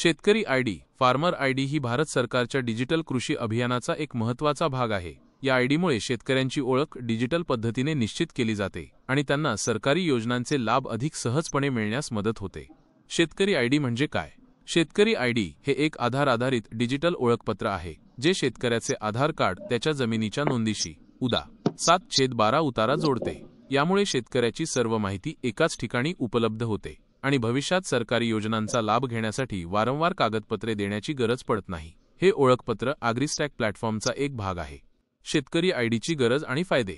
शेतकरी ID farmer ID ही भारत सरकारच्या digital कृषी अभियानाचा एक महत्त्वाचा भाग आहे। या आयडीमुळे शेतकऱ्यांची ओळख डिजिटल पद्धतीने निश्चित केली जाते आणि त्यांना सरकारी योजनांचे लाभ अधिक सहजपणे मिळण्यास मदत होते। शेतकरी आयडी म्हणजे काय? शेतकरी आयडी हे एक आधार आधारित डिजिटल ओळखपत्र आहे जे शेतकऱ्याचे आधार कार्ड त्याच्या जमिनीच्या नोंदीशी उदा 7/12 उतारा जोडते। यामुळे शेतकऱ्याची सर्व माहिती एकाच ठिकाणी उपलब्ध होते आणि भविष्यात सरकारी योजनांचा लाभ घेण्यासाठी वारंवार कागदपत्रे देण्याची गरज पडत नाही। हे ओळखपत्र ॲग्रीस्टॅक प्लॅटफॉर्मचा एक भाग आहे। शेतकरी आयडीची गरज आणि फायदे।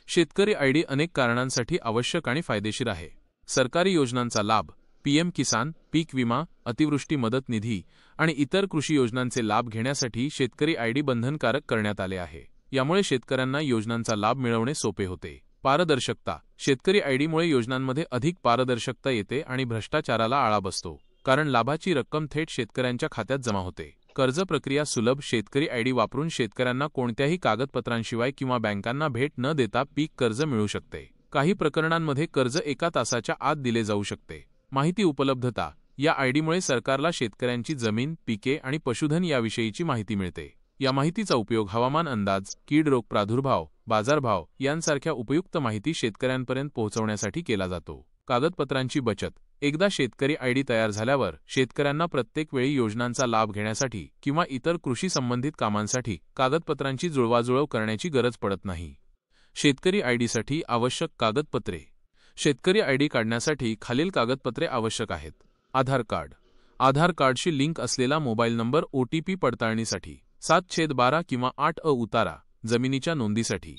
शेतकरी आयडी अनेक कारणांसाठी आवश्यक आणि फायदेशीर आहे। सरकारी योजनांचा लाभ, पीएम किसान, पीक विमा, अतिवृष्टी मदत निधी आणि इतर कृषी योजनांचे लाभ घेण्यासाठी शेतकरी आयडी बंधनकारक करण्यात आले आहे। यामुळे शेतकऱ्यांना योजनांचा लाभ मिळवणे सोपे होते। पारदर्शकता। शेतकरी आयडीमुळे योजनांमध्ये अधिक पारदर्शकता येते आणि भ्रष्टाचाराला आळा बसतो, कारण लाभाची रक्कम थेट शेतकऱ्यांच्या खात्यात जमा होते। कर्ज प्रक्रिया सुलभ। शेतकरी आयडी वापरून शेतकऱ्यांना कोणत्याही कागदपत्रांशिवाय किंवा बँकांना भेट न देता पीक कर्ज मिळू शकते। काही प्रकरणांमध्ये कर्ज 1 तासाच्या आत दिले जाऊ शकते। माहिती उपलब्धता। या आयडीमुळे सरकारला शेतकऱ्यांची जमीन, पिके आणि पशुधन याविषयीची माहिती मिळते। या माहितीचा उपयोग हवामान अंदाज, कीड रोग प्रादुर्भाव, बाजारभाव यांसारख्या उपयुक्त माहिती शेतकऱ्यांपर्यंत पोहोचवण्यासाठी केला जातो। कागदपत्रांची बचत। एकदा शेतकरी आयडी तयार झाल्यावर शेतकऱ्यांना प्रत्येक वेळी योजनांचा लाभ घेण्यासाठी किंवा इतर कृषी संबंधित कामांसाठी कागदपत्रांची जुळवाजुळव करण्याची गरज पडत नाही। शेतकरी आयडीसाठी आवश्यक कागदपत्रे। शेतकरी आयडी काढण्यासाठी खालील कागदपत्रे आवश्यक आहेत। आधार कार्ड। आधार कार्डशी लिंक असलेला मोबाईल नंबर OTP पडताळणीसाठी। 7/12 किंवा 8 उतारा जमिनीच्या नोंदीसाठी।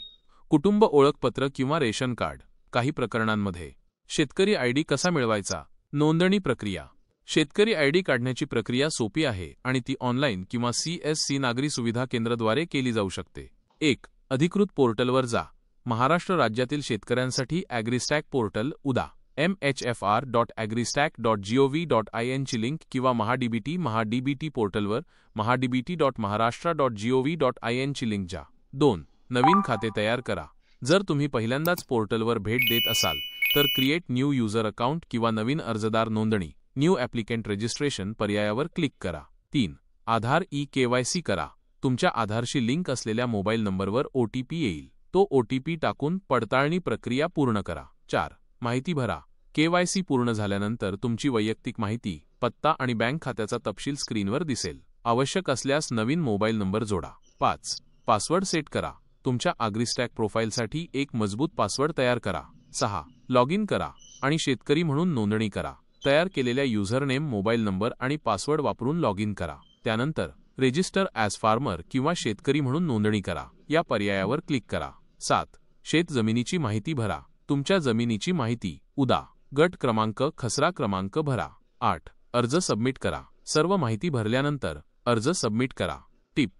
कुटुंब ओळखपत्र किंवा रेशन कार्ड। काही प्रकरणांमध्ये शेतकरी आयडी कसा मिळवायचा? नोंदणी प्रक्रिया। शेतकरी आयडी काढण्याची प्रक्रिया सोपी आहे आणि ती ऑनलाईन किंवा CSC नागरी सुविधा केंद्राद्वारे केली जाऊ शकते। 1. अधिकृत पोर्टलवर जा। महाराष्ट्र राज्यातील शेतकऱ्यांसाठी ॲग्रीस्टॅक पोर्टल उदा mhfr.agristack.gov.in ची लिंक किंवा महाडीबीटी पोर्टलवर mahadbt.maharashtra.gov.in ची लिंक जा। 2. नवीन खाते तयार करा। जर तुम्ही पहिल्यांदाच पोर्टलवर भेट देत असाल तर क्रिएट न्यू यूजर अकाउंट किंवा नवीन अर्जदार नोंदणी न्यू ॲप्लिकंट रजिस्ट्रेशन पर्यायावर क्लिक करा। 3. आधार KYC करा। तुमच्या आधारशी लिंक असलेल्या मोबाईल नंबरवर OTP येईल। तो OTP टाकून पडताळणी प्रक्रिया पूर्ण करा। 4. माहिती भरा। KYC पूर्ण झाल्यानंतर तुमची वैयक्तिक माहिती, पत्ता आणि बँक खात्याचा तपशील स्क्रीनवर दिसेल। आवश्यक असल्यास नवीन मोबाईल नंबर जोडा। 5. पासवर्ड सेट करा। तुमच्या ॲग्रीस्टॅक प्रोफाइलसाठी एक मजबूत पासवर्ड तयार करा। 6. लॉग इन करा आणि शेतकरी म्हणून नोंदणी करा। तयार केलेल्या युझरनेम, मोबाईल नंबर आणि पासवर्ड वापरून लॉग इन करा। त्यानंतर रजिस्टर ॲज फार्मर किंवा शेतकरी म्हणून नोंदणी करा या पर्यायावर क्लिक करा। 7. शेत जमिनीची माहिती भरा। तुमच्या जमिनीची माहिती उदा गट क्रमांक, खसरा क्रमांक भरा। 8. अर्ज सबमिट करा। सर्व माहिती भरल्यानंतर अर्ज सबमिट करा। टिप: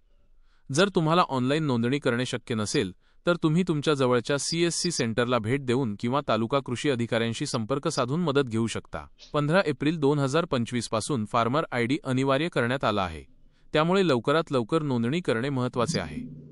जर तुम्हाला ऑनलाईन नोंदणी करणे शक्य नसेल तर तुम्ही तुमच्या जवळच्या CSC सेंटरला भेट देऊन किंवा तालुका कृषी अधिकाऱ्यांशी संपर्क साधून मदत घेऊ शकता। 15 एप्रिल 2025 पासून फार्मर आयडी अनिवार्य करण्यात आला आहे, त्यामुळे लवकरात लवकर नोंदणी करणे महत्त्वाचे आहे।